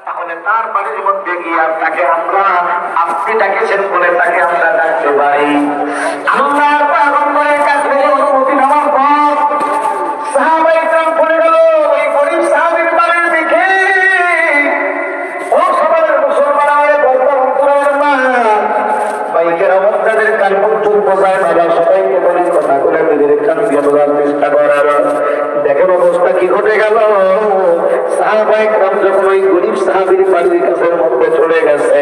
তাহলে তার বাড়ির মধ্যে গিয়ে তাকে আমরা আপনি ডাকেছেন বলে তাকে আমরা ডাকতে পারি। আল্লাহর পয়গম্বরের কাছ থেকে অনুমতি নেওয়ার পর সাহাবায়ে কেরাম পড়ে গেল ওই গরীব সাহাবীর বাড়ির দিকে। ও সবার মুসলমান হয়ে বলতাম অন্তরের মা বাইকের অবস্থাদের কান পর্যন্ত যায় বাবা, সবাইকে বলি কথা বলে নিজের কান দিয়ে বোঝার চেষ্টা করার। দেখেন অবস্থা কি ঘটে গেল। সাহাবায়ে কেরাম যখন ওই গরীব সাহাবীর বাড়ির কাছের মধ্যে চলে গেছে,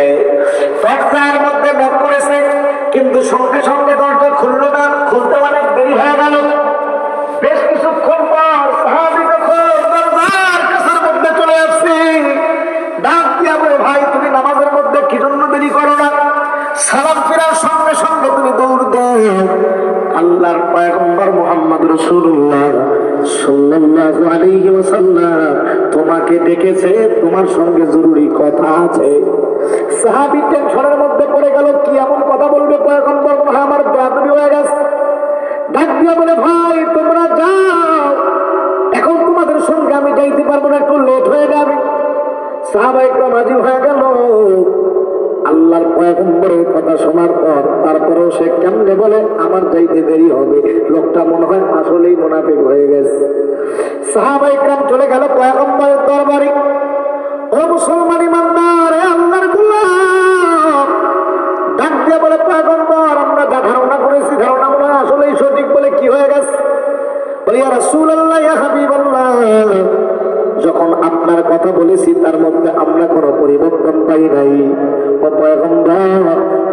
দরজার মধ্যে নক করেছে, কিন্তু সঙ্গে সঙ্গে দরজা খুললো না। খুলতে অনেক দেরি হয়ে গেল। বেশ কিছুক্ষণ পর সাহাবী যখন দরজার কাছের মধ্যে চলে আসছে, ডাক দিয়া বলে, ভাই তুমি নামাজের মধ্যে কি জন্য দেরি করো না? সালাম ফেরার সঙ্গে সঙ্গে তুমি দৌড় দাও। আল্লাহর পয়গম্বর মুহাম্মদ রাসূলুল্লাহ সাল্লাল্লাহু আলাইহি ওয়াসাল্লাম তোমাকে ডেকেছে, তোমার সঙ্গে জরুরি কথা আছে। সাহাবী টেনশনের মধ্যে পড়ে গেল, কি এমন কথা বলবে পয়গম্বর, আমার বেয়াদবি হয়ে গেছে। ডাক দিয়া বলে, ভাই তোমরা যাও, এখন তোমাদের সঙ্গে আমি যাইতে পারবো না, একটু লেট হয়ে যাবে। সাহাবায়ে কেরাম রাজি হয়ে গেল। আল্লাহর পয়গম্বরের কথা শোনার পর তারপরেও সে কেমনে বলে আমার যাইতে দেরি হবে। লোকটা মনে হয় আসলেই মুনাফিক হয়ে গেছে। সাহাবায়ে কেরাম চলে গেল পয়গম্বরের দরবারে। ও মুসলমান ইমানদার, আল্লাহর গোলাম, ডাক দিয়ে বলে, পয়গম্বর আমরা যা ধারণা করেছি ধারণা মনে হয় আসলেই সঠিক। বলে কি হয়ে গেছে? বলে, ইয়া রাসূলুল্লাহ, ইয়া হাবিবাল্লাহ, যখন আপনার কথা বলেছি তার মধ্যে আমরা কোনো পরিবর্তন পাই নাই। ও পয়গম্বর,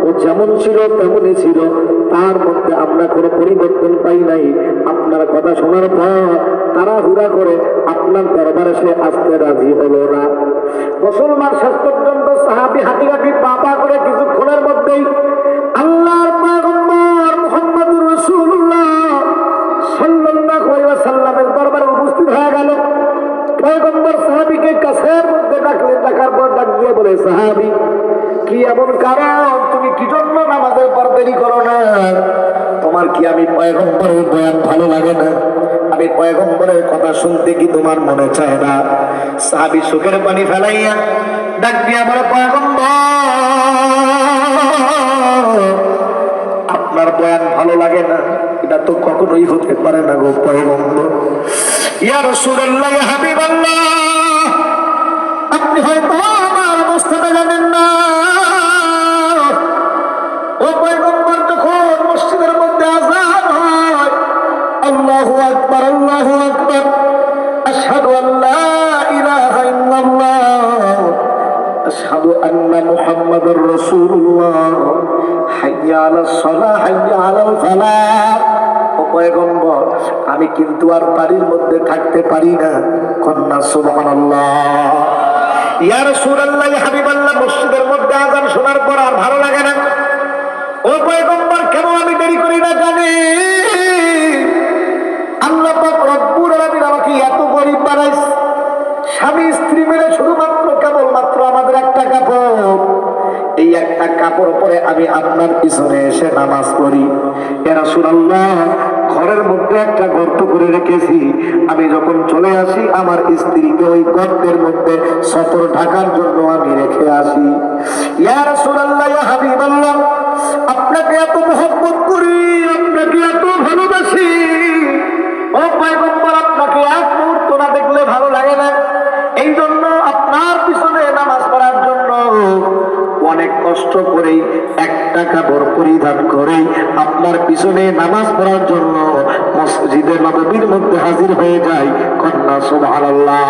ও যেমন ছিল তেমনই ছিল, তার মধ্যে আমরা কোনো পরিবর্তন পাই নাই। আপনার কথা শোনার পর তাড়াহুড়া করে আপনার দরবারে সে আসতে রাজি হলো না। মুসলমান শেষ পর্যন্ত সাহাবী হাঁটি হাঁটি পা পা করে কিছুক্ষণের মধ্যেই আল্লাহর পয়গম্বর মুহাম্মদুর রাসূলুল্লাহ সাল্লাল্লাহু আলাইহি ওয়াসাল্লামের দরবারে উপস্থিত হয়ে গেল। পয়গম্বর সাহাবীকে কাছের মধ্যে ডাকলেন। ডাকার পর ডাক দিয়ে বলে, সাহাবী, কি এমন কারণ তুমি কি জন্য নামাজের পর দেরি করো না? তোমার কি আমি পয়গম্বরের বয়ান ভালো লাগে না? আমি পয়গম্বরের কথা শুনতে কি তোমার মনে চায় না? সাহাবী চোখের পানি ফেলাইয়া ডাক দিয়া বলে, পয়গম্বর, আপনার বয়ান ভালো লাগে না এটা তো কখনোই হতে পারে না গো পয়গম্বর। ইয়া রাসূলুল্লাহ, ইয়া হাবিবাল্লাহ, আপনি হয়তো আমার অবস্থাটা জানেন না। ও পয়গম্বর, যখন মসজিদের মধ্যে আযান হয়, আল্লাহু আকবার, আল্লাহু আকবার, আশহাদু আল্লা ইলাহা ইল্লাল্লাহ, আশহাদু আন্না মুহাম্মাদুর রাসূলুল্লাহ, হাইয়া আলাস সালাহ, হাইয়া আলাল ফালাহ। ও পয়গম্বর, আমি কিন্তু আর বাড়ির মধ্যে থাকতে পারি না। কন্যা সুবহানাল্লাহ। ইয়া রাসূলুল্লাহ, ইয়া হাবিবাল্লাহ, মসজিদের মধ্যে আযান শোনার পর আর ভালো লাগে না। ও পয়গম্বর, কেন আমি দেরি করি না জানি? আল্লাহ পাক রব্বুল আলামিন আমাকে এত গরীব বানাইছে, স্বামী স্ত্রী মিলে শুধুমাত্র কেবলমাত্র আমাদের একটা কাপড়, এই একটা কাপড় পরে আমি আপনার পিছনে এসে নামাজ পড়ি। ইয়া রাসূলুল্লাহ, ঘরের মধ্যে একটা গর্ত করে রেখেছি, আমি যখন চলে আসি আমার স্ত্রীকে ওই গর্তের মধ্যে সতর ঢাকার জন্য আমি রেখে আসি। ইয়া রাসূলুল্লাহ, ইয়া হাবিবাল্লাহ, আপনাকে এত মহব্বত করি, আপনাকে এত ভালোবাসি। ও পয়গম্বর, আপনাকে এক মুহূর্ত না দেখলে ভালো লাগে না। এই জন্য আপনার পিছনে নামাজ পড়ার জন্য অনেক কষ্ট করেই একটা কাপড় পরিধান করেই আপনার পিছনে নামাজ পড়ার জন্য মসজিদে নববীর মধ্যে হাজির হয়ে যায়। কন্যা সুবহানাল্লাহ।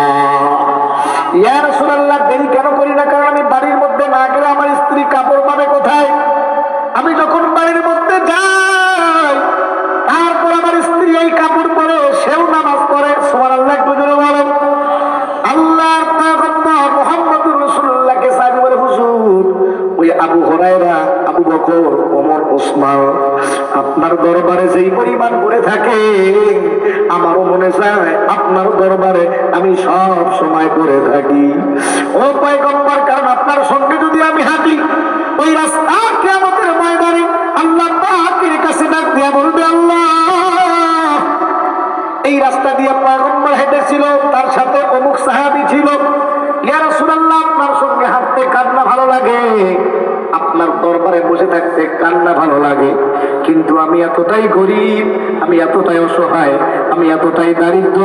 ইয়া রাসূলুল্লাহ, দেরি কেন করি না? কারণ আমি বাড়ির মধ্যে না গেলে আমার স্ত্রী কাপড় পাবে কোথায়? আমি যখন বাড়ির মধ্যে যাই তারপর আমার স্ত্রী এই কাপড় পরে সেও নামাজ পড়ে। সুবহানাল্লাহ, একটু জোরে বলেন। আল্লাহর পয়গম্বর মুহাম্মদুর রাসূলুল্লাহকে সাহাবী বলে, হুজুর, ওই আবু হুরায়রা, আবু বকর, ওমর, ওসমান আপনার দরবারে যেই পরিমাণ করে থাকে আমারও মনে চায় আপনার দরবারে আমি সব সময় করে থাকি। ও পয়গম্বর, কারণ আপনার সঙ্গে যদি আমি হাঁটি ওই রাস্তা কিয়ামতের ময়দানে আল্লাহ পাকের কাছে ডাক দিয়া বলবে, আল্লাহ, এই রাস্তা দিয়ে পয়গম্বর হেঁটেছিল, তার সাথে অমুক সাহাবী ছিল। ইয়া রাসূলুল্লাহ, লাগে, আপনার দরবারে বসে থাকতে কান্না ভালো লাগে, কিন্তু আমি এতটাই গরিব, আমি এতটাই অসহায়, আমি এতটাই দারিদ্র,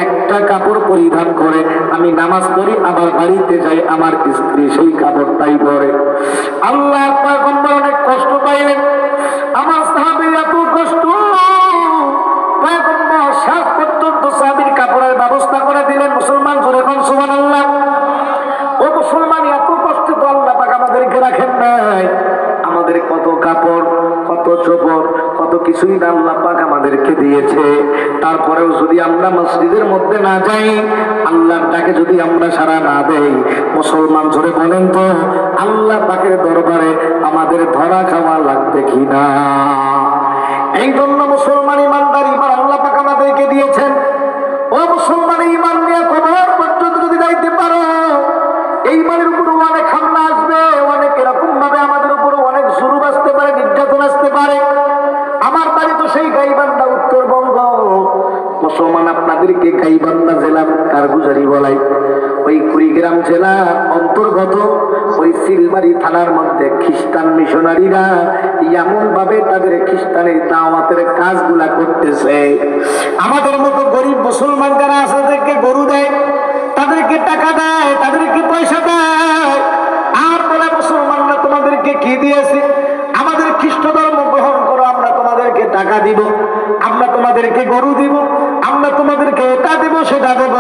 একটা কাপড় পরিধান করে আমি নামাজ পড়ি, আবার বাড়িতে যাই, আমার স্ত্রী সেই কাপড়টাই পরে। আল্লাহ পয়গম্বর অনেক কষ্ট পাইলেন, আমার সাহাবীর এত কষ্ট, পয়গম্বর শেষ পর্যন্ত সাহাবীর কাপড়ের ব্যবস্থা করে দিলেন। মুসলমান জোরে কোন সুবহানাল্লাহ। ও মুসলমান, এত কষ্ট তো আল্লাহ পাক আমাদেরকে রাখেন নাই। আমাদের কত কাপড়, কত চোপড়, কত কিছুই না আল্লাহ পাক আমাদেরকে দিয়েছে। তারপরেও যদি আমরা মসজিদের মধ্যে না যাই, আল্লাহর ডাকে যদি আমরা সাড়া না দেই, মুসলমান জোরে বলেন তো আল্লাহ পাকের দরবারে আমাদের ধরা খাওয়া লাগবে কিনা? এই জন্য মুসলমান ইমানদার ইমান আল্লাহ পাক আমাদেরকে দিয়েছেন। ও মুসলমান, ইমান নিয়ে কবর পর্যন্ত যদি যাইতে পারো, এই ইমানের উপর অনেক হামলা আসবে, অনেক এরকম ভাবে আমাদের উপর অনেক জুলুম আসতে পারে, নির্যাতন আসতে পারে। আমার বাড়ি তো সেই গাইবান্ধা, উত্তরবঙ্গ। মুসলমান, আপনাদেরকে গাইবান্ধা জেলা কারগুজারি বলাই, ওই কুড়িগ্রাম জেলা অন্তর্গত ওই সিলবাড়ি থানার মধ্যে খ্রিস্টান মিশনারিরা এমন ভাবে তাদের খ্রিস্টানের দাওয়াতের কাজগুলা করতেছে। আমাদের মতো গরিব মুসলমান যারা আছে, তাদেরকে গরু দেয়, তাদেরকে টাকা দেয়, তাদেরকে পয়সা দেয়, আর বলে মুসলমানরা তোমাদেরকে কি দিয়েছে, আমাদের খ্রিস্ট ধর্ম গ্রহণ করো, আমরা তোমাদেরকে টাকা দিব, আমরা তোমাদেরকে গরু দিব, আমরা তোমাদেরকে এটা দেব সেটা দেব।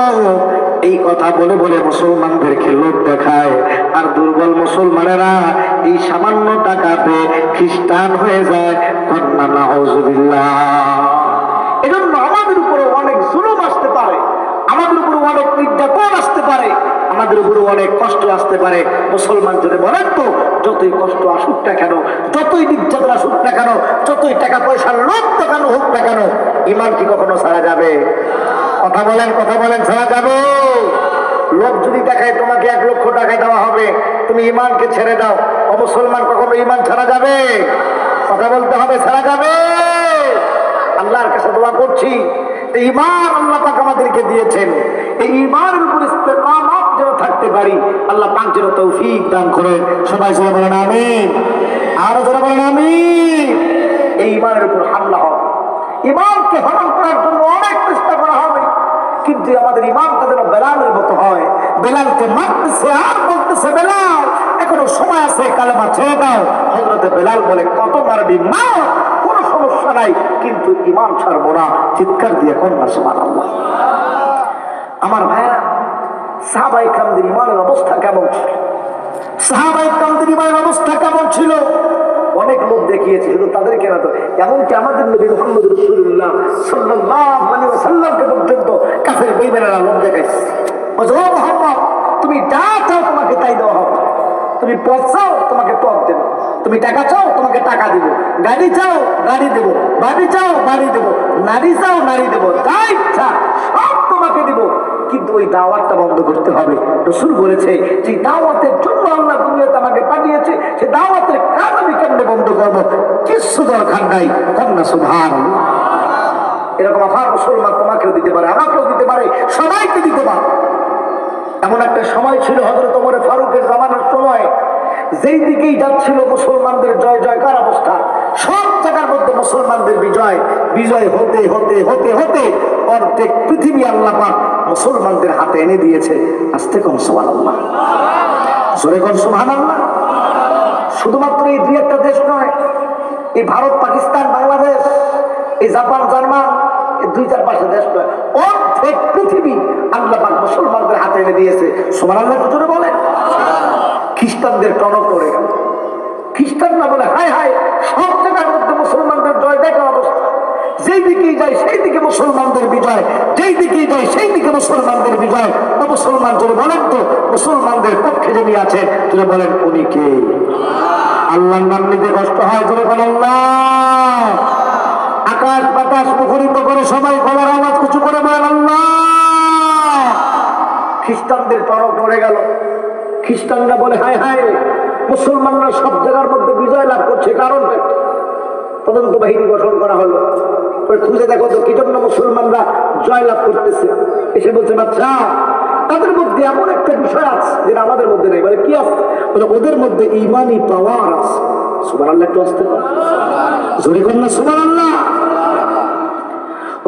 এই কথা বলে বলে মুসলমানদেরকে লোক দেখায়, আর দুর্বল মুসলমানেরা এই সামান্য টাকাতে খ্রিস্টান হয়ে যায়। কন্যা নাউজুবিল্লাহ। এজন্য আমাদের উপরে অনেক জুলুম আসতে পারে, আমাদের উপর অনেক নির্যাতন আসতে পারে, আমাদের উপর অনেক কষ্ট আসতে পারে। মুসলমান যদি বলেন তো, যতই কষ্ট আসুক না কেন, যতই নির্যাতন আসুক না কেন, যতই টাকা পয়সার লোভ দেখানো হোক না কেন, ইমান কি কখনো ছাড়া যাবে? কথা বলেন, কথা বলেন, ছাড়া যাবে? লোক যদি দেখায় তোমাকে 1 লক্ষ টাকা দেওয়া হবে, তুমি ইমানকে ছেড়ে দাও, ও মুসলমান, কখনো ইমান ছাড়া যাবে? কথা বলতে হবে, ছাড়া যাবে? আল্লাহর কাছে দোয়া করছি, এই ঈমান আল্লাহ পাক আমাদেরকে দিয়েছেন, এই ঈমানের উপর ইস্তেকামত যেন থাকতে পারি, আল্লাহ পাক যেন তৌফিক দান করেন। সবাই জোরে বলেন আমিন, আরো জোরে বলেন আমিন। এই ঈমানের উপর হামলা হবে, ঈমানকে হরণ করার জন্য অনেক চেষ্টা করা হবে, কিন্তু আমাদের ঈমানটা যেন বেলালের মতো হয়। বেলালকে মারতেছে আর বলতেছে, বেলাল এখনো সময় আছে, কালেমা ছেড়ে দাও। হযরতে বেলাল বলে, কত মারবি মার, কোনো সমস্যা নাই, কিন্তু ঈমান ছাড়বো না। চিৎকার দিয়ে কন্যা সুবহানাল্লাহ। আমার ভাইরা, সাহাবায়ে কেরামদের ঈমানের অবস্থা কেমন ছিল? সাহাবায়ে কেরামদের ঈমানের অবস্থা কেমন ছিল? অনেক লোক দেখিয়েছে, শুধু তাদেরকে না, তো এমনকি আমাদের নবী মুহাম্মদ রাসূলুল্লাহ সাল্লাল্লাহু আলাইহি ওয়াসাল্লামকে পর্যন্ত কাফের বেঈমানেরা লোক দেখাইছে। ও মুহাম্মদ, তুমি যা চাও তোমাকে তাই দেওয়া হবে, তুমি পথ চাও তোমাকে পথ দেব, তুমি টাকা চাও তোমাকে টাকা দিব, গাড়ি চাও গাড়ি দেব, বাড়ি চাও বাড়ি দেব, নারী চাও নারী দেব, যা ইচ্ছা সব তোমাকে দিব, কিন্তু ওই দাওয়াতটা বন্ধ করতে হবে। রাসূল বলেছে, যে দাওয়াতের জন্য আল্লাহ দুনিয়াতে আমাকে পাঠিয়েছে, সে দাওয়াতের কাজ আমি কেমনে বন্ধ করবো? কিছু দরকার নাই। কন্যা সুবহানাল্লাহ। এরকম আফার মুসলমান তোমাকেও দিতে পারে, আমাকেও দিতে পারে, সবাইকে দিতে পারে। এমন একটা সময় ছিল হযরত ওমর ফারুকের জামানার সময়, যেই দিকেই যাচ্ছিল মুসলমানদের জয় জয়কার অবস্থা, সব জায়গার মধ্যে মুসলমানদের বিজয়, বিজয় হতে হতে হতে হতে অর্ধেক পৃথিবী আল্লাহ পাক মুসলমানদের হাতে এনে দিয়েছে। আস্তে কম সুবহানাল্লাহ, জোরে কম সুবহানাল্লাহ। শুধুমাত্র এই 2-1টা দেশ নয়, এই ভারত, পাকিস্তান, বাংলাদেশ, এই জাপান, জার্মান, এই 2-4-5টা দেশ নয়, অর্ধেক পৃথিবী আল্লাহ পাক মুসলমানদের হাতে এনে দিয়েছে। সুবহানাল্লাহ জোরে বলেন। খ্রিস্টানদের টনক পড়ে গেল, খ্রিস্টানরা বলে হায় হায়, সব জায়গার মধ্যে মুসলমানদের জয় দেখার অবস্থা, যেই দিকেই যায় সেই দিকে মুসলমানদের বিজয়, যেই দিকেই যায় সেই দিকে মুসলমানদের বিজয়। তো মুসলমান জোরে বলেন তো, মুসলমানদের পক্ষে যিনি আছেন জোরে বলেন, উনি কে? আল্লাহর নাম নিতে কষ্ট হয়, জোরে বলেন আল্লাহ। আকাশ বাতাস মুখরিত করে সবাই গলার আওয়াজ কিছু করে বলেন আল্লাহ। খ্রিস্টানদের টনক পড়ে গেল, খ্রিস্টানরা বলে হায় হায়, মুসলমানরা সব জায়গার মধ্যে বিজয় লাভ করছে, কারণটা তদন্ত বাহিনী গঠন করা হলো, খুঁজে দেখো তো কি জন্য মুসলমানরা জয় লাভ করতেছে। এসে বলছে, বাচ্চা তাদের মধ্যে এমন একটা বিষয় আছে যেটা আমাদের মধ্যে নেই। বলে কি আছে? বলে ওদের মধ্যে ইমানি পাওয়ার আছে। সুবহানাল্লাহ, একটু আসতে জোরে কর না সুবহানাল্লাহ।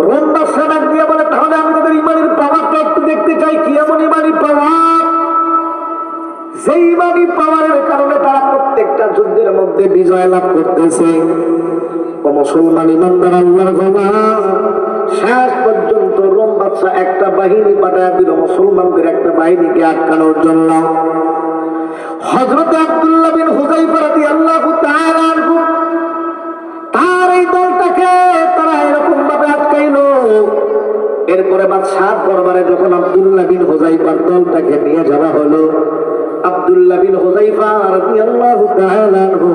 রোম বাদশা ডাক দিয়ে বলে তাহলে আমি তাদের ইমানের পাওয়ারটা একটু দেখতে চাই। কি এমন ইমানি পাওয়ার? যে ইমানি পাওয়ারের কারণে তারা প্রত্যেকটা যুদ্ধের মধ্যে বিজয় লাভ করতেছে। ও মুসলমান ইমানদার আল্লাহর গোলাম, শেষ পর্যন্ত রোম বাদশা একটা বাহিনী পাঠায় দিল মুসলমানদের একটা বাহিনীকে আটকানোর জন্য। হযরত আব্দুল্লাহ বিন হুযায়ফা রাদিয়াল্লাহু তাআলা আনহু তার এই দলটাকে তারা এরকম ভাবে আটকাইলো। এরপরে বাদশাহ দরবারে যখন আব্দুল্লাহ বিন হুযায়ফার দলটাকে নিয়ে যাওয়া হলো, আব্দুল্লাহ বিন হুযায়ফা রাদিয়াল্লাহু তাআলা আনহু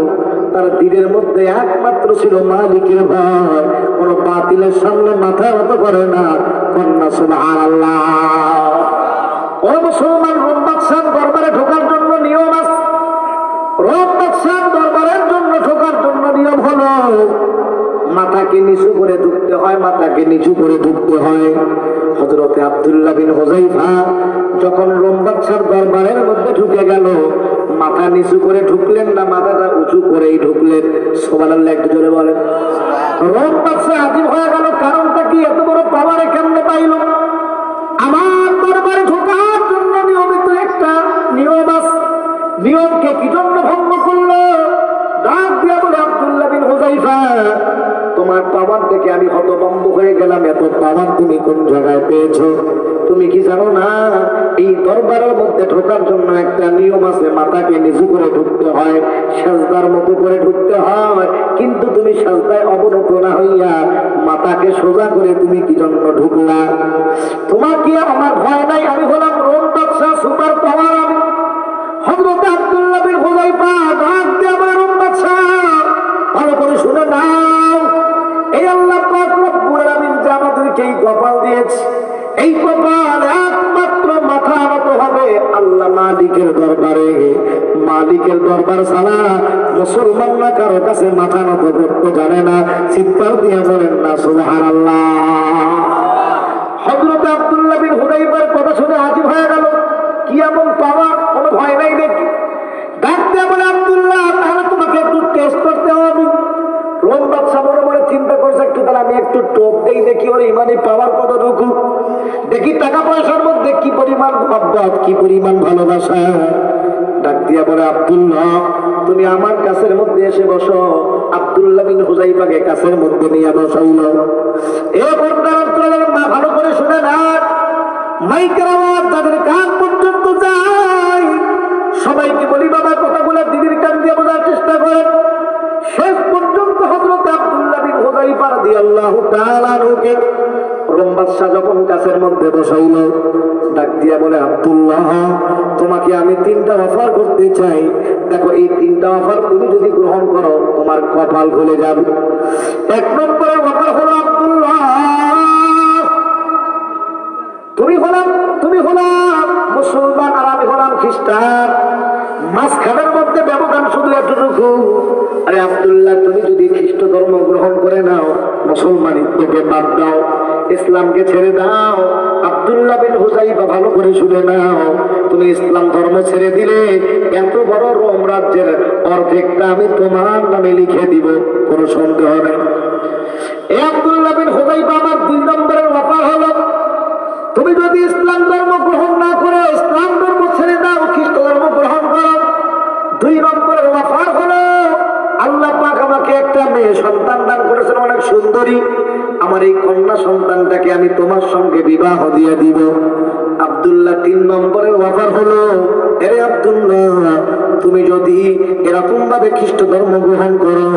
তার দিলের মধ্যে একমাত্র ছিল মালিকের ভয়। কোন বাতিলের সামনে মাথা নত করে না। কন্যা সুবহানাল্লাহ। ও মুসলমান, রোম বাদশাহ দরবারে ঢোকার জন্য নিয়ম আছে। রোম বাদশাহ দরবারের জন্য ঢোকার জন্য নিয়ম হলো মাথাকে নিচু করে ঢুকতে হয়, মাথাকে নিচু করে ঢুকতে হয়। হযরতে আব্দুল্লাহ বিন হুযায়ফা যখন রোম বাদশার দরবারের মধ্যে ঢুকে গেল, মাথা নিচু করে ঢুকলেন না, মাথাটা উঁচু করেই ঢুকলেন। সুবহানাল্লাহ, একটু জোরে বলেন। রোম বাদশা আজীব হয়ে গেল, কারণটা কি? এত বড় পাওয়ারে কেমনে পাইল? আমার দরবারে ঢোকার জন্য নিয়মিত একটা নিয়ম আছে। নিয়মকে কি জন্য ভঙ্গ করলো? ডাক দিয়া বলে আব্দুল্লাহ বিন হুযায়ফা, তোমার পাওয়ার দেখে আমি হতভম্ব হয়ে গেলাম। এত পাওয়ার তুমি কোন জায়গায় পেয়েছো? তুমি কি জানো না এই দরবারের মধ্যে ঢোকার জন্য একটা নিয়ম আছে? মাথাকে নিচু করে ঢুকতে হয়, সেজদার মতো করে ঢুকতে হয়। কিন্তু তুমি সেজদায় অবনত না হইয়া মাথাকে সোজা করে তুমি কি জন্য ঢুকলা? তোমার কি আমার ভয় নাই? আমি হলাম রোম বাদশা, সুপার পাওয়ার আমি। হযরত আব্দুল্লাহ বিন হুযায়ফা ডাক দিয়ে বলে, রোম বাদশা ভালো করে শুনে নাও, এই আল্লাহ পাক রব্বুল আলামিন যে আমাদেরকে এই কপাল দিয়েছে, এই কপাল একমাত্র মাথা নত হবে আল্লাহ মালিকের দরবারে। মালিকের দরবার ছাড়া মুসলমানরা কারো কাছে মাথা নত করতে জানে না। চিৎকার দিয়ে বলেন না সুবহানাল্লাহ। হযরত আব্দুল্লাহ বিন হুযায়ফার কথা শুনে আজীব হয়ে গেল। কি এমন পাওয়ার? কোনো ভয় নাই দেখি। ডাক দিয়ে বলে, আব্দুল্লাহ তাহলে তোমাকে একটু টেস্ট করতে হবে। রোম বাদশা মনে মনে চিন্তা করছে, একটু তাহলে আমি একটু টোপ দেই, দেখি ওর ইমানি পাওয়ার কতটুকু, দেখি টাকা পয়সার মধ্যে কি পরিমাণ মহব্বত, কি পরিমাণ ভালোবাসা। ডাক দিয়া বলে, আব্দুল্লাহ তুমি আমার কাছের মধ্যে এসে বসো। আব্দুল্লাহ বিন হুযায়ফাকে কাছের মধ্যে নিয়ে বসাইল। এ পর্দার মা ভালো করে শুনে না, মাইকের আওয়াজ তাদের কান পর্যন্ত যায়। সবাইকে বলি বাবা কথাগুলো দিদির কান দিয়ে বোঝার চেষ্টা করেন। শেষ পর্যন্ত হযরত আব্দুল্লাহ বিন হুযায়ফা রাদিয়াল্লাহু তাআলা আনহুকে রোম বাদশা যখন কাছের মধ্যে বসাইল, ডাক দিয়া বলে, আব্দুল্লাহ তোমাকে আমি তিনটা অফার করতে চাই। দেখো এই তিনটা অফার তুমি যদি গ্রহণ করো তোমার কপাল খুলে যাবে। এক নম্বরের অফার হলো, আব্দুল্লাহ তুমি হলাম মুসলমান আর আমি হলাম খ্রিস্টান, মাঝখানের মধ্যে ব্যবধান শুধু এতটুকু। আরে আব্দুল্লাহ তুমি যদি খ্রিস্ট ধর্ম গ্রহণ করে নাও, মুসলমানিত্বকে বাদ দাও, ইসলামকে ছেড়ে দাও। আব্দুল্লাহ বিন হুযায়ফা ভালো করে শুনে নাও, তুমি ইসলাম ধর্ম ছেড়ে দিলে এত বড় রোম রাজ্যের অর্ধেকটা আমি তোমার নামে লিখে দিব, কোনো সন্দেহ নেই। এই আব্দুল্লাহ বিন হুযায়ফা আমার 2 নম্বরের অফার হলো, তুমি যদি ইসলাম ধর্ম গ্রহণ না করে ইসলাম ধর্ম ছেড়ে দাও, খ্রিস্ট ধর্ম গ্রহণ করো। 2 নম্বরের অফার হলো, আল্লাহ পাক আমাকে একটা মেয়ে সন্তান দান করেছেন, অনেক সুন্দরী। আমার এই কন্যা সন্তানটাকে আমি তোমার সঙ্গে বিবাহ দিয়ে দিব। আব্দুল্লাহ 3 নম্বরের অফার হলো, আরে আব্দুল্লাহ তুমি যদি এরকম ভাবে খ্রিস্ট ধর্ম গ্রহণ করো,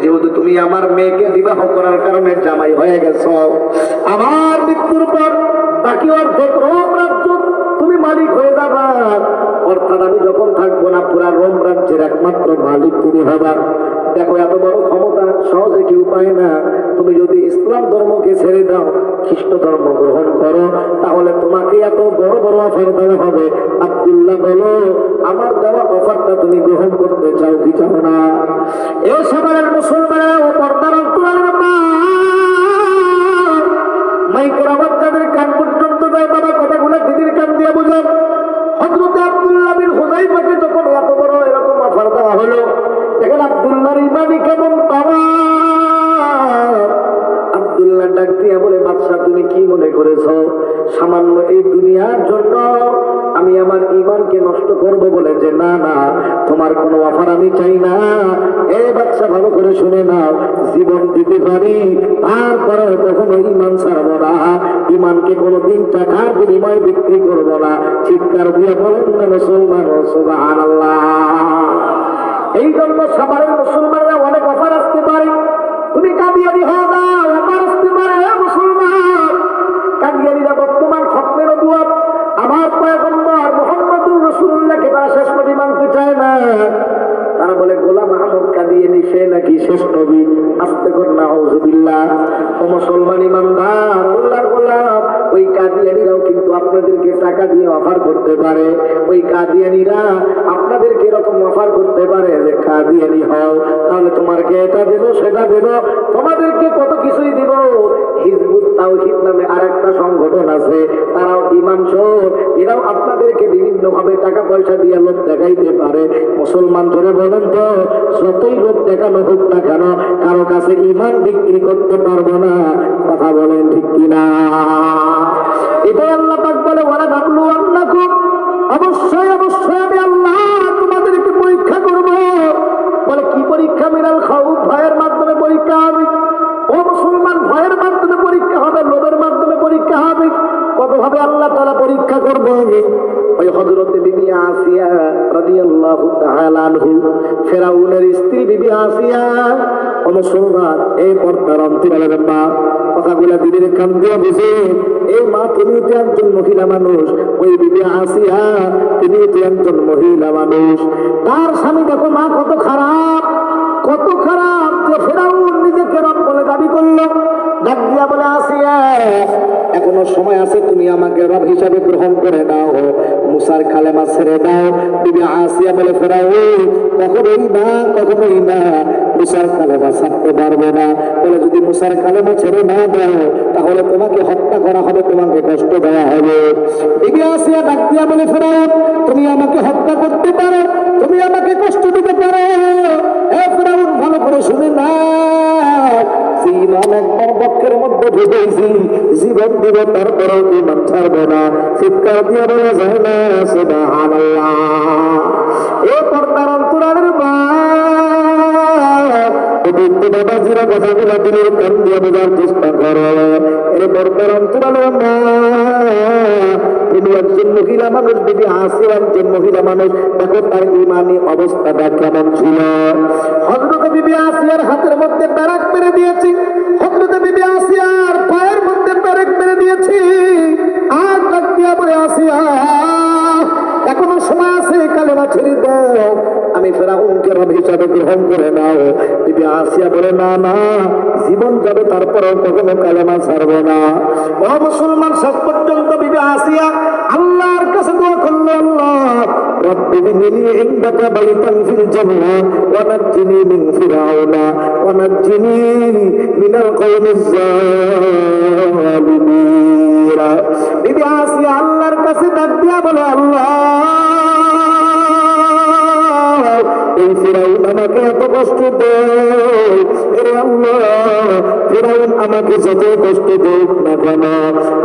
যেহেতু তুমি আমার মেয়েকে বিবাহ করার কারণে জামাই হয়ে গেছো, আমার মৃত্যুর পর বাকি অর্ধেক রোম রাজ্য তুমি মালিক হয়ে যাবা। অর্থাৎ আমি যখন থাকবো না পুরা রোম রাজ্যের একমাত্র মালিক তুমি হবা। দেখো এত বড় ক্ষমতা সহজে কেউ পায় না। তুমি যদি ইসলাম ধর্মকে ছেড়ে দাও, খ্রিস্ট ধর্ম গ্রহণ করো, তাহলে তোমাকে এত বড় বড় অফার দেওয়া হবে। আব্দুল্লাহ বলো, আমার দেওয়া অফারটা তুমি গ্রহণ করতে চাও কি চাও না? এই সবার মুসলমানেরা ও পর্দার অন্তরালের মা, মাইকের আওয়াজ যাদের কান পর্যন্ত যায়, বাবা কথাগুলো দিদির কান এই পাকে যখন এত বড় এরকম অফার দেওয়া হলো, দেখেন আব্দুল্লাহর ইমানি কেমন পাওয়া। আব্দুল্লাহ ডাক দিয়া বলে, বাদশাহ তুমি কি মনে করেছো সামান্য এই দুনিয়ার জন্য আমি আমার ঈমানকে নষ্ট করব বলে? যে না না, তোমার কোনো অফার আমি চাই না। এ বাদশা ভালো করে শুনে নাও, জীবন দিতে পারি তারপরে কখনো ঈমান ছাড়বো না, ঈমানকে কোনোদিন টাকার বিনিময়ে বিক্রি করবো না। চিৎকার দিয়ে বলেন না মুসলমান সুবহানাল্লাহ। এই জন্য সবার মুসলমানরা অনেক অফার আসতে পারে, তুমি কাদিয়ানি হও না, অফার আসতে পারে মুসলমান। কাদিয়ানিরা বর্তমান খতমে নবুয়ত আমার পয়গম্বর মুহাম্মদুর রাসূলুল্লাহকে তারা শেষ নবী মানতে চায় না। তারা বলে গোলাম আহমদ কাদিয়ানি সে নাকি শেষ নবী। আস্তে করে নাউযুবিল্লাহ। ও মুসলমান ইমানদার, আল্লাহর গোলাম, ওই কাদিয়ানিরাও কিন্তু আপনাদেরকে টাকা দিয়ে অফার করতে পারে। ওই কাদিয়ানিরা আপনাদেরকে এরকম অফার করতে পারে যে কাদিয়ানি হও, তাহলে তোমাকে এটা দেব সেটা দেব, তোমাদেরকে কত কিছুই দিব। হিজবুত তাওহীদ নামে আরেকটা সংগঠন আছে, তারাও ঈমান চোর, এরাও আপনাদেরকে বিভিন্ন ভাবে টাকা পয়সা দিয়ে লোক দেখাইতে পারে। মুসলমান ধরে বলেন তো, যতই লোক দেখানো হোক না কেন, কারো কাছে ঈমান বিক্রি করতে পারবো না। কথা বলেন ঠিক কিনা? এটাই আল্লাহ পাক বলে, ওয়ালা নাবলুওয়ান্নাকুম, অবশ্যই অবশ্যই আমি আল্লাহ তোমাদেরকে পরীক্ষা করব। বলে কি পরীক্ষা? মিনাল খাউফ, ভয়ের মাধ্যমে পরীক্ষা হবে। ও মুসলমান, ভয়ের মাধ্যমে পরীক্ষা হবে, লোভের মাধ্যমে পরীক্ষা হবে। কত ভাবে আল্লাহ তাআলা পরীক্ষা করবে? ওই হযরত বিবি আসিয়া রাদিয়াল্লাহু তাআলা আনহু, ফেরাউনের স্ত্রী বিবি আসিয়া। ও মুসলমান, এই পর্দার অন্তরালের মা, কথাগুলা দিদির কান দিয়ে বুঝে। এই মা, তুমি তো একজন মহিলা মানুষ। ওই বিবি আসিয়া, তিনি তো একজন মহিলা মানুষ। তার স্বামী দেখো মা কত খারাপ, কত খারাপ, যে ফেরাউন নিজেকে রব বলে দাবি করলো। ডাক দিয়া বলে, আসিয়া এখনো সময় আছে, তুমি আমাকে রব হিসাবে গ্রহণ করে দাও, মুসার কালেমা ছেড়ে দাও। বিবি আসিয়া বলে, ফেরাউন কখনোই না, কখনোই না, মুসার কালেমা ছাড়তে পারবো না। বলে, যদি মুসার কালেমা ছেড়ে না দাও তাহলে তোমাকে হত্যা করা হবে, তোমাকে কষ্ট দেওয়া হবে। বিবি আসিয়া ডাক দিয়া বলে, ফেরাউন তুমি আমাকে হত্যা করতে পারো, তুমি আমাকে কষ্ট দিতে পারো। এ ফেরাউন, ভালো করে শুনে না, ঈমান একবার বক্ষের মধ্যে ঢুকেছি, জীবন দিব তারপরেও ঈমান ছাড়বো না। চিৎকার দিয়ে বলা যায় না সুবহানাল্লাহ। এ পর্দার অন্তরালের মা, বাবাজিরা কথাগুলো দিলে কান দিয়ে বোঝার চেষ্টা করো। এ পর্দার অন্তরালের মা, তিনি একজন মহিলা মানুষ, বিবি আসিয়া একজন মহিলা মানুষ। দেখো তার ঈমানি অবস্থাটা কেমন ছিল। হযরত বিবি আসিয়ার হাতের মধ্যে ব্যারাক মেরে দিয়েছি, হযরত বিবি আসিয়ার পায়ের মধ্যে ব্যারাক মেরে দিয়েছি। আর ডাক দিয়া বলে, আসিয়া এখনো সময় আছে, কালেমা ছেড়ে দাও, আমি ফেরাউনকে রব হিসাবে গ্রহণ করে নাও। বিবি আসিয়া বলে, না না, জীবন যাবে তারপরেও কখনো কালেমা ছাড়বো না। ও মুসলমান, শেষ পর্যন্ত বিবি আসিয়া আল্লাহর কাছে দোয়া করলো, আল্লাহ রব্বি বিনিনি ইনদাকা বাইতান ফিল জান্নাহ ওয়া নাজ্জিনি মিন ফিরাউনা ওয়া নাজ্জিনি মিনাল কওমিজ জালিমিন। বিবি আসিয়া আল্লাহর কাছে ডাক দিয়া বলে, আল্লাহ এই ফিরাউন আমাকে এত কষ্ট দেয়, এরে আল্লাহ ফিরাউন আমাকে যত কষ্ট দেখ না কেন,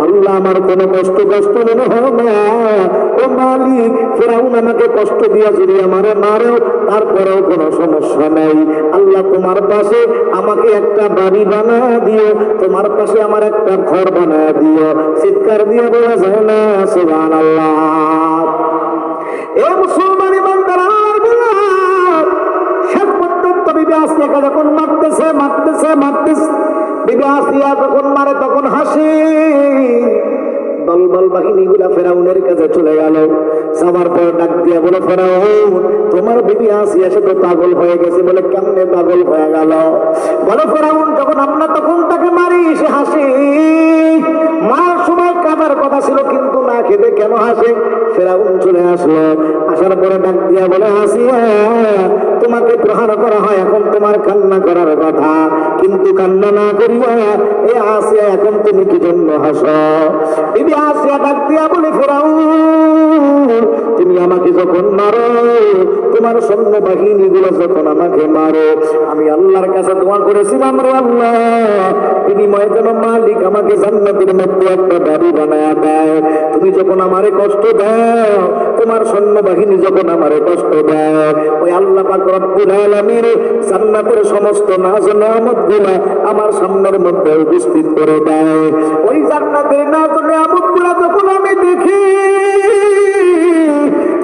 আল্লাহ আমার কোনো কষ্ট মনে হয় না। ও মালিক, ফিরাউন আমাকে কষ্ট দিয়া যদি আমারে মারেও তারপরেও কোনো সমস্যা নাই। আল্লাহ তোমার পাশে আমাকে একটা বাড়ি বানা দিও, তোমার পাশে আমার একটা ঘর বানা দিও। চিৎকার দিয়ে বলা যায় না সুবহানাল্লাহ। এ মুসলমান ইমানদার, শেষ পর্যন্ত বিবি আসিয়াকে যখন মারতেছে, বিবি আসিয়া যখন মারে তখন হাসি। দলবল বাহিনীগুলা ফেরাউনের কাছে চলে গেল। যাওয়ার পর ডাক দিয়ে বলে, ফেরাউন তোমার বিবি আসিয়া সে তো পাগল হয়ে গেছে। বলে, কেমনে পাগল হয়ে গেল? বলে, ফেরাউন যখন আমরা তখন তাকে মারি সে হাসি, মার সময় কাঁদার কথা ছিল কিন্তু না খেতে কেন হাসে? ফেরাউন চলে আসলো, আসার পরে ডাক দিয়া বলে, আসিয়া তোমাকে প্রহার করা হয়, এখন তোমার কান্না করার কথা, কিন্তু কান্না না করিয়া এ আসিয়া এখন তুমি কি জন্য হাসো? বিবি আসিয়া ডাক দিয়া বলে, ফেরাউন তুমি আমাকে যখন মারো, তোমার সৈন্য বাহিনী গুলো যখন আমাকে মারো, আমি আল্লাহর কাছে দোয়া করেছিলাম, রে আল্লাহ, বিনিময়ে যেন মালিক আমাকে জান্নাতের মধ্যে একটা বাড়ি বানায় দেয়। তুমি যখন আমারে কষ্ট দাও, তোমার সৈন্য বাহিনী যখন আমারে কষ্ট দেয়, ওই আল্লাহ পাক রব্বুল আলামিন জান্নাতের সমস্ত নাজ নেয়ামত গুলা আমার সামনের মধ্যে উপস্থিত করে দেয়। ওই জান্নাতের নাজ নেয়ামত গুলা যখন আমি দেখি,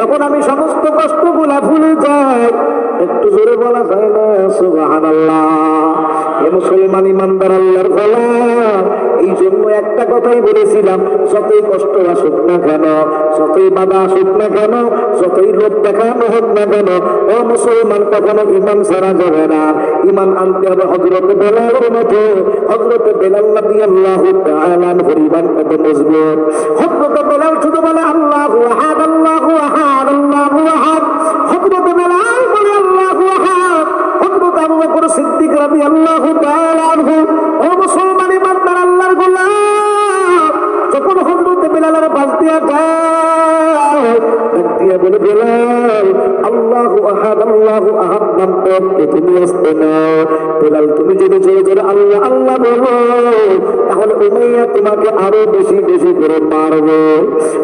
তখন আমি সমস্ত কষ্ট গুলা ভুলে যাই। একটু জোরে বলা যায় না সুবহানাল্লাহ? এ মুসলমান ইমানদার আল্লাহর গোলাম, এই জন্য একটা কথাই বলেছিলাম, যতই কষ্ট আসুক না কেন, যতই বাধা আসুক না কেন, যতই লোভ দেখানো হোক না কেন, ও মুসলমান, কখনো ইমান ছাড়া যাবে না। ইমান আনতে হবে হযরত বেলালের মতো। হযরত বেলাল রাদিয়াল্লাহু তাআলা আনহুর ইমান কত মজবুত। হযরত বেলাল শুধু বলে আল্লাহু আহাদ, আল্লাহু আহাদ, আল্লাহু আহাদ। হযরত বেলাল বলে আল্লাহু আহাদ। হযরত আবু বকর সিদ্দিক রাদিয়াল্লাহু তাআলা আনহু, ও মুসলমান ইমানদার আল্লাহর গোলাম, যখন হযরত বেলালের পাশ দিয়া যায়, ডাক দিয়া বলে, বেলাল, আল্লাহু আহাদ, আল্লাহু আহাদ নামটা তুমি আসতে নাও। বেলাল, তুমি যদি জোরে জোরে আল্লাহ আল্লাহ বলো, তাহলে উমাইয়া তোমাকে আরো বেশি বেশি করে মারবে।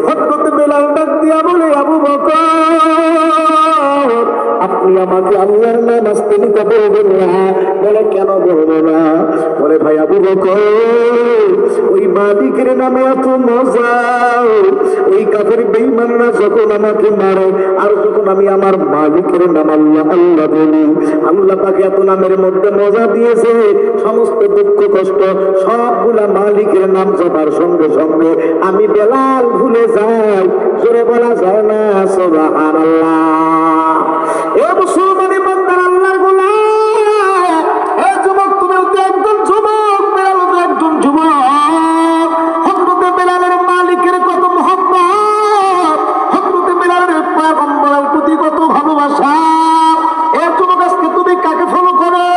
হযরত বেলাল ডাক দিয়া বলে, আবু বকর, আপনি আমাকে আল্লাহর নাম আসতে নিতে বলবেন না। বলে, কেন বলবো না? বলে, ভাই আবু বকর, ওই মালিকের নামে এত মজা, ওই কাফের বেঈমানরা যখন আমাকে মারে, আর যখন আমি আমার মালিকের নাম আল্লাহ আল্লাহ বলি, আল্লাহ পাক এত নামের মধ্যে মজা দিয়েছে, সমস্ত দুঃখ কষ্ট সবগুলা মালিকের নাম জপার সঙ্গে সঙ্গে আমি বেলাল ভুলে যাই। জোরে বলা যায় না সুবহানাল্লাহ? এ মুসলমান ইমানদার আল্লাহর গোলাম, এ যুবক, তুমিও তো একজন যুবক, বেলালও তো একজন যুবক। হযরত বেলালের মালিকের কত মহব্বত, হযরত বেলালের পয়গম্বরের প্রতি কত ভালোবাসা। এ যুবক, আজকে তুমি কাকে ফলো করো?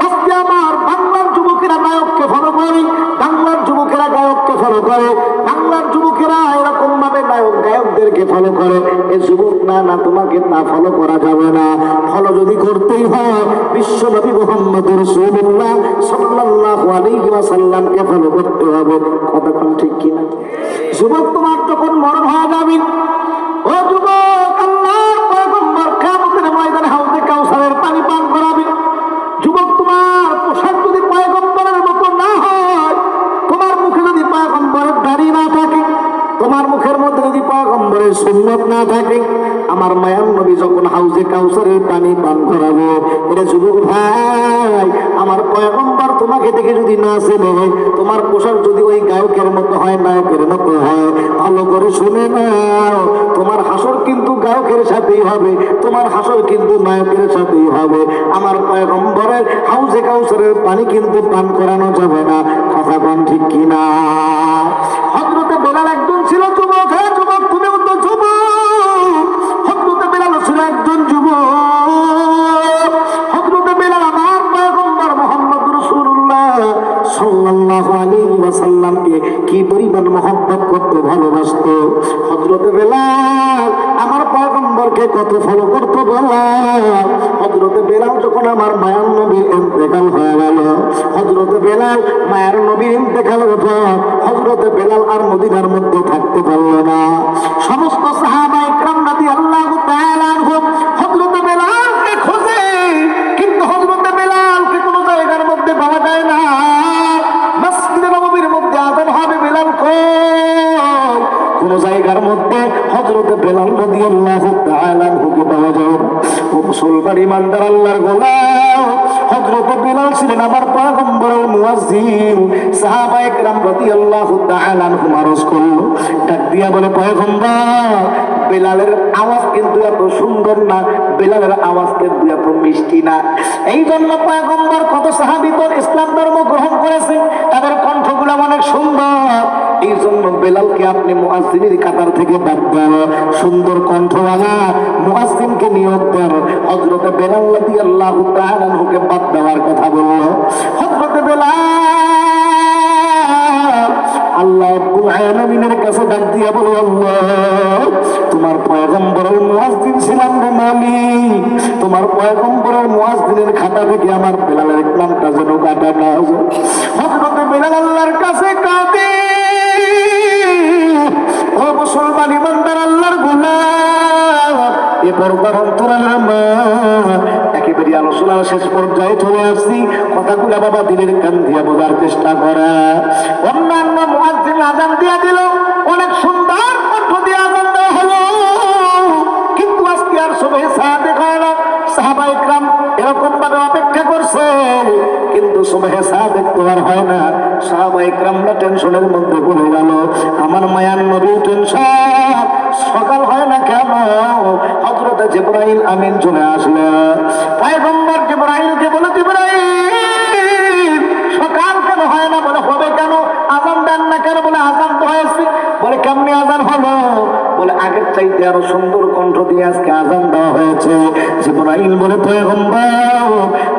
আজকে আমার বাংলার যুবকেরা নায়ককে ফলো করে, বাংলার যুবকেরা গায়ককে ফলো করে, বাংলার যুবকেরা এরকম ভাবে নায়ক গায়কদেরকে ফলো করে। এ যুবক, না না, তোমাকে তা ফলো করা যাবে না। ফলো যদি করতেই হয়, বিশ্বনবী মুহাম্মদ রাসূলুল্লাহ সাল্লাল্লাহু আলাইহি ওয়াসাল্লামকে ফলো করতে হবে। কতক্ষণ ঠিক কিনা? যুবক, তোমার যখন মরণ হয়ে যাবে, ও যুবক, আল্লাহর পয়গম্বর কিয়ামতের ময়দানে হাউজে কাউসারের পানি পান করাবে। যুবক, তোমার পোশাক যদি পয়গম্বরের মতো না হয়, তোমার মুখে যদি পয়গম্বরের দাড়ি না থাকে, তোমার মুখের মধ্যে যদি পয়গম্বরের সুন্নত না থাকে, আমার মায়ার নবী যখন হাউজে কাউসারের পানি পান করাবো, এটা যুবক ভাই, আমার পয়গম্বর তোমাকে দেখে যদি না চেনে, তোমার পোশাক যদি ওই গায়কের মতো হয়, নায়কের মতো হয়, ভালো করে শুনে নাও, তোমার হাসর কিন্তু গায়কের সাথেই হবে, তোমার হাসর কিন্তু নায়কের সাথেই হবে। আমার পয়গম্বরের হাউজে কাউসারের পানি কিন্তু পান করানো যাবে না। কথা বল ঠিক কিনা? হযরত বেলাল একজন ছিল যুবক। হ্যাঁ যুবক, তুমিও তো যুবক। হযরত বেলাল ছিল একজন যুবক। হযরত বেলাল আমার পয়গম্বর মুহাম্মদ রাসূলুল্লাহ সাল্লাল্লাহু আলাইহি ওয়াসাল্লামকে কি পরিমাণ মহব্বত করত, ভালোবাসতো। হযরত বেলাল আমার পয়গম্বরকে কত ফলো করতো বলা। হযরত বেলাল যখন আমার মায়ার নবীর ইন্তেকাল হয়ে গেল, হযরত বেলাল মায়ার নবীর ইন্তেকালের পর হযরত বেলাল আর মদিনার মধ্যে থাকতে পারল না। সমস্ত সাহাবায়ে কেরাম রাদিয়াল্লাহু তাআলা আনহুম হযরত বেলালকে খোঁজে, কিন্তু হযরত বেলালকে কোনো জায়গার মধ্যে পাওয়া যায় না। মসজিদে নববীর মধ্যে আযান হবে, বেলাল কই? কোনো জায়গার মধ্যে হযরত বেলাল রাদিয়াল্লাহু তাআলা আনহুকে পাওয়া যায় না। ও মুসলমান ইমানদার আল্লাহর গোলাম, হযরত বেলাল ছিলেন আমার পয়গম্বরের মুয়াজ্জিন। সাহাবায়ে কেরাম রাদিয়াল্লাহু তাআলা আনহুম আরজ করল, ডাক দিয়া বলে, পয়গম্বর, বেলালের আওয়াজ কিন্তু এত সুন্দর না, বেলালের আওয়াজ কিন্তু এত মিষ্টি না। এই জন্য পয়গম্বর কত সাহাবী তো ইসলাম ধর্ম গ্রহণ করেছে, তাদের কণ্ঠগুলো অনেক সুন্দর। এই জন্য বেলালকে আপনি মুয়াজ্জিনের কাতার থেকে বাদ দেন, সুন্দর কণ্ঠওয়ালা মুয়াজ্জিনকে নিয়োগ দেন। হযরত বেলাল রাদিয়াল্লাহু তাআলা আনহুকে বাদ দেওয়ার কথা বলল। হযরত বেলাল আল্লাহ রাব্বুল আলামিনের কাছে ডাক দিয়া বলে, আল্লাহ, তোমার পয়গম্বরের মুয়াজ্জিন বলি তোমার পয়গম্বরের মুয়াজ্জিনের খাতা থেকে আমার বেলালের নামটা যেন কাটা না যায়। হযরত বেলাল আল্লাহর কাছে কাঁদে। ও মুসলমান ইমানদার আল্লাহর গোলাম, এ পর্দার অন্তরালের মা, একেবারে আলোচনার শেষ পর্যায়ে চলে আসছি। কথাগুলা বাবা দিলের কান দিয়া বোঝার চেষ্টা করা। অন্যান্য মুয়াজ্জিন আযান দিয়া দিল, অনেক সুন্দর কণ্ঠ দিয়ে আযান দেওয়া হলো, কিন্তু আজকে আর সুবহে সাদেক হয় না। সাহাবায়ে কেরাম এরকম ভাবে অপেক্ষা করছে, কিন্তু সুবহে সাদেক তো আর হয় না। সাহাবায়ে কেরামরা টেনশনের মধ্যে পড়ে গেল। আমার মায়ার নবী টেনশন, সকাল হয় না কেন? হযরত জিবরাইল আমিন চলে আসলেন। পয়গম্বর জিবরাইলকে বলে, জিবরাইল সকাল কেন হয় না? বলে হবে কেন? আযান দেন না কেন? বলে আযান তো হয়েছে। বলে কেমনে আযান হলো? বলে আগের চাইতে আরো সুন্দর কণ্ঠ দিয়ে আজকে আযান দেওয়া হয়েছে। জিবরাইল বলে, পয়গম্বর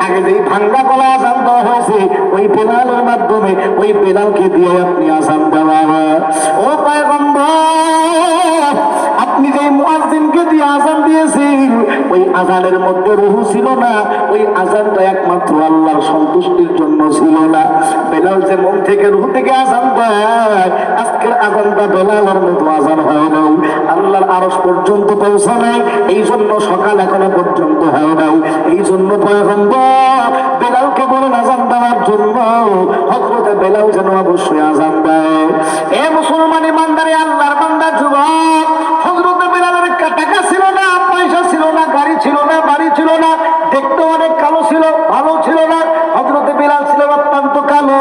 আগে যেই ভাঙ্গা গলা আযান দেওয়া হয়েছে ওই বেলালের মাধ্যমে, ওই বেলালকে দিয়ে আপনি আযান দেওয়া। ও পয়গম্বর, আপনি যে মুয়াজ্জিনকে দিয়ে আযান দিয়েছেন ওই আযানের মধ্যে রূহ ছিল না, ওই আযানটা একমাত্র আল্লাহর সন্তুষ্টির জন্য ছিল না। বেলাল যে মন থেকে রূহ থেকে আযান দেয়, আজকের আযানটা বেলালের মতো আযান হয় না, আল্লাহর আরশ পর্যন্ত পৌঁছা নাই, এই জন্য সকাল এখনো পর্যন্ত হয় নাই। এই জন্য পয়গম্বর বেলালকে বলেন আযান দেওয়ার জন্য। হযরত বেলাল যেন অবশ্যই আযান দেয়। এ মুসলমান ইমানদার আল্লাহর বান্দা যুবক, হযরত বেলালের টাকা ছিল না, পয়সা ছিল না, গাড়ি ছিল না, বাড়ি ছিল না, দেখতে অনেক কালো ছিল, ভালো ছিল না। হযরত বেলাল ছিল অত্যন্ত কালো,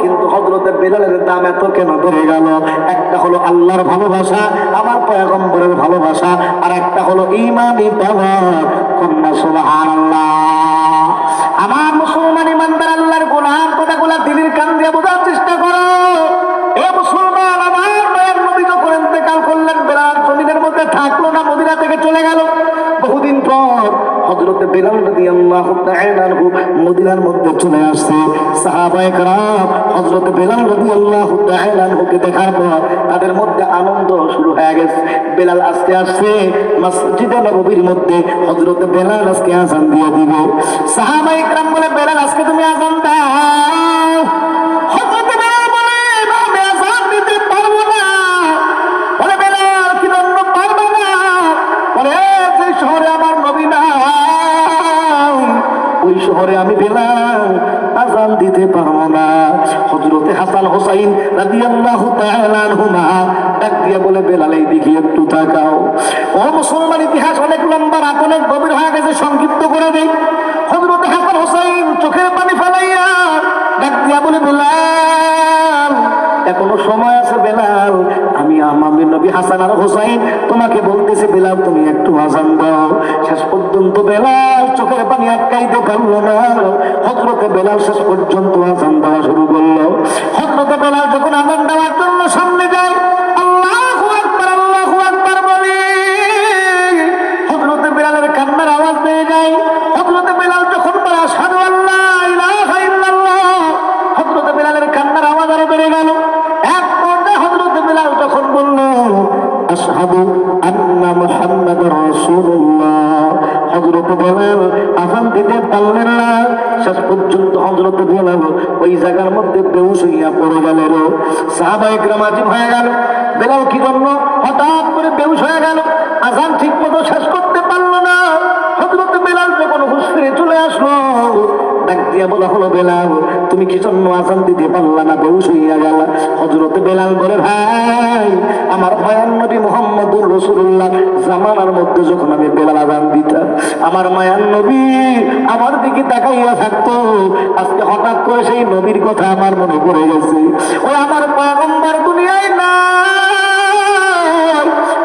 কিন্তু হযরত বেলালের দাম এত কেন বেড়ে গেল? একটা হলো আল্লাহর ভালোবাসা, আমার পয়গম্বরের ভালোবাসা, আর একটা হলো ঈমানি পাওয়ার। কন্যা সুবহানাল্লাহ। আমার মুসলমান ইমানদার আল্লাহর গোলাম, কথাগুলা দিলের কান দিয়ে বোঝার চেষ্টা করো। এ মুসলমান, আমার মায়ের নবী যখন ইন্তেকাল করলেন, বেলাল জমিনের মধ্যে থাকলো না, মদিনা থেকে চলে গেল। বহুদিন পর হযরত বেলাল রাদিয়াল্লাহু তাআলা আনহু মদিনার মধ্যে চলে আসছে। সাহাবায়ে কেরাম হযরত বেলাল রাদিয়াল্লাহু তাআলা আনহুকে দেখার পর তাদের মধ্যে আনন্দ শুরু হয়ে গেছে। বেলাল আজকে আসছে মসজিদে নববীর মধ্যে, হযরত বেলাল আজকে আযান দিয়ে দিবে। সাহাবায়ে কেরাম বলে, বেলাল আজকে তুমি আযান দাও। হযরত বেলাল বলে, আমি আযান দিতে পারবো না। বলে, বেলাল কি জন্য পারবে না? বলে, যে শহরে আমার নবী নাই ওই শহরে আমি বেলাল আযান দিতে পারবো না। হযরতে হাসান হুসাইন রাদিয়াল্লাহু তাআলা আনহুমা ডাক দিয়ে বলে, বেলাল এই দিকে একটু তাকাও। ও মুসলমান, ইতিহাস অনেক লম্বা, রাত অনেক গভীর হয়ে গেছে, সংক্ষিপ্ত করে দেই। হযরতে হাসান হুসাইন চোখের পানি ফেলাইয়া ডাক দিয়া বলে, বেলাল এখনো সময় আছে। বেলাল, আমি আমার নবী হাসান আর হুসাইন তোমাকে বলতেছি, বেলাল তুমি একটু আযান দাও। শেষ পর্যন্ত বেলাল চোখের পানি আটকাইতে পারলো না। হযরতে বেলাল শেষ পর্যন্ত আযান দেওয়া শুরু করলো। হযরতে বেলাল যখন আযান দেওয়ার জন্য সামনে যায়, আল্লাহু আকবার, আল্লাহু আকবার বলে হযরতে বেলালের কান্নার আওয়াজ পেয়ে যায়। হযরতে বেলাল যখন বলে, আশহাদু আল্লা ইলাহা ইল্লাল্লাহ, হযরতে বেলালের কান্নার আওয়াজ আরো বেড়ে গেল। এক পর্যায়ে হযরতে বেলাল যখন বলল, আশহাদু আন্না মুহাম্মাদুর রাসূলুল্লাহ, হযরতে বেলাল আযান দিতে পারলেন না। শেষ পর্যন্ত হযরতে বেলাল ওই জায়গার মধ্যে বেহুশ হইয়া পড়ে গেল। সাহাবায়ে কেরাম আজীব হয়ে গেল, বেলাল কি জন্য হঠাৎ করে বেহুশ হয়ে গেল? আযান ঠিক মতো শেষ করতে পারলো না। হযরতে বেলাল যখন হুঁশ ফিরে চলে আসলো, ডাক দিয়া বলা হলো, বেলাল তুমি কি জন্য আযান দিতে পারলা না, বেহুশ হইয়া গেল? হযরতে বেলাল বলে, ভাই আমার মায়ার নবী মুহাম্মদুর রাসূলুল্লাহ জামানার মধ্যে যখন আমি বেলাল আযান দিতাম, আমার মায়ার নবী আমার দিকে তাকাইয়া থাকতো। আজকে হঠাৎ করে সেই নবীর কথা আমার মনে পড়ে গেছে। ওই আমার পয়গম্বর দুনিয়ায় নাই,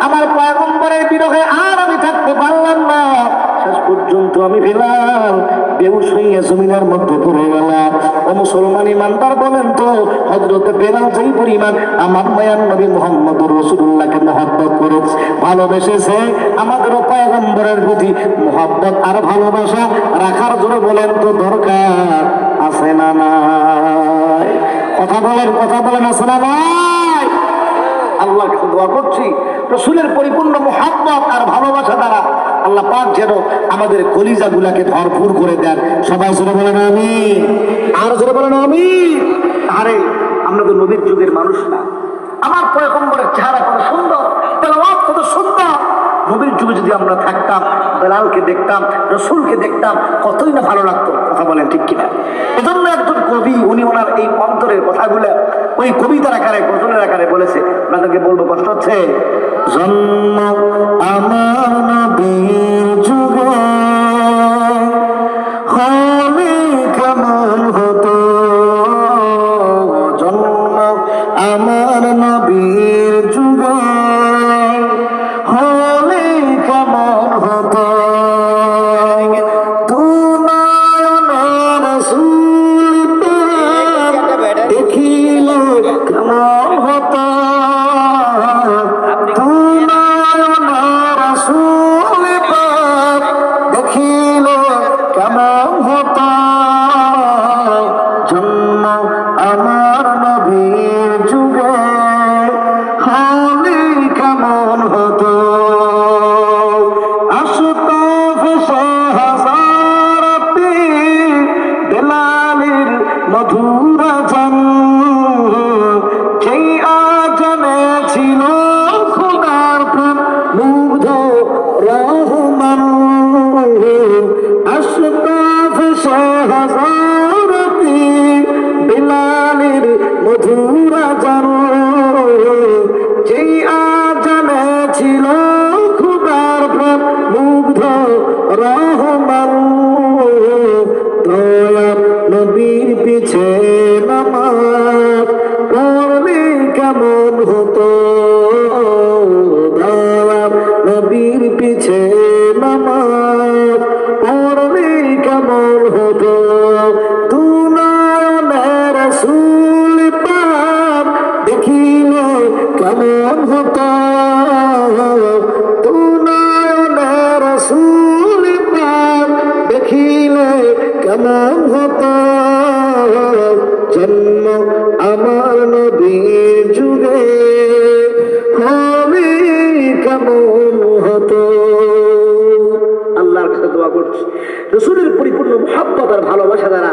আমার পয়গম্বরের বিরহে আর আমি থাকতে পারলাম না। শেষ পর্যন্ত আমি বেলাল বেহুশ হইয়া জমিনের মধ্যে পড়ে গেলাম। ও মুসলমান ইমানদার, বলেন তো হযরতে বেলাল যেই পরিমাণ আমার মায়ার নবী মুহাম্মদুর রাসূলুল্লাহকে মহব্বত করেছে, ভালোবেসেছে, আমাদেরও পয়গম্বরের প্রতি মহব্বত আর ভালোবাসা রাখার জন্য বলেন তো দরকার আছে না নাই? কথা বলেন আছে না নাই? আল্লাহর কাছে দোয়া করছি রাসূলের পরিপূর্ণ মহব্বত আর ভালোবাসা দ্বারা আল্লাহ পাক যেন আমাদের কলিজা গুলাকে ভরপুর করে দেন। সবাই জোরে বলেন আমিন, আর জোরে বলেন আমিন। আরে আমরা তো নবীর যুগের মানুষ না, আমার পয়গম্বরের চেহারা কত সুন্দর, তেলাওয়াত কত সুন্দর। নবীর যুগে যদি আমরা থাকতাম, বেলালকে দেখতাম, রসুলকে দেখতাম, কতই না ভালো লাগতো। কথা বলেন ঠিক কিনা? এজন্য একজন কবি উনি ওনার এই অন্তরের কথাগুলো ওই কবিতার আকারে, গজলের আকারে বলেছে। আপনাদেরকে বলবো, কষ্ট হচ্ছে। জন্ম আমার নবীর যুগে হলে কেমন হতো, জন্ম আমার নবীর যুগে হলে কেমন হতো, দেখিল কেমন হতো, দেখিল কেমন হতো, জন্ম আমার নবীর যুগে হলে কেমন হতো। আশুতোষ হাজারতে বেলালের মধুর জান, যেই আজানে ছিল খোদার প্রেম মুগ্ধ রহমান। আশুতোষ হাজারতে বেলালের মধুর জান, যেই আজানে ছিল খোদার প্রেম মুগ্ধ রহমান। দয়ার নবীর পিছে নামাজ পড়লে কেমন হতো, দয়ার নবীর পিছে নামাজ পড়লে কেমন হতো, দুনয়নের রাসূল পাক দেখিলে কেমন হতো, দুনয়নের রাসূল পাক দেখিলে কেমন হতো, জন্ম আমার নবীর যুগে হবে কেমন হতো। আল্লাহর কাছে দোয়া করছি, রাসূলের পরিপূর্ণ মুহাব্বত আর ভালোবাসা দ্বারা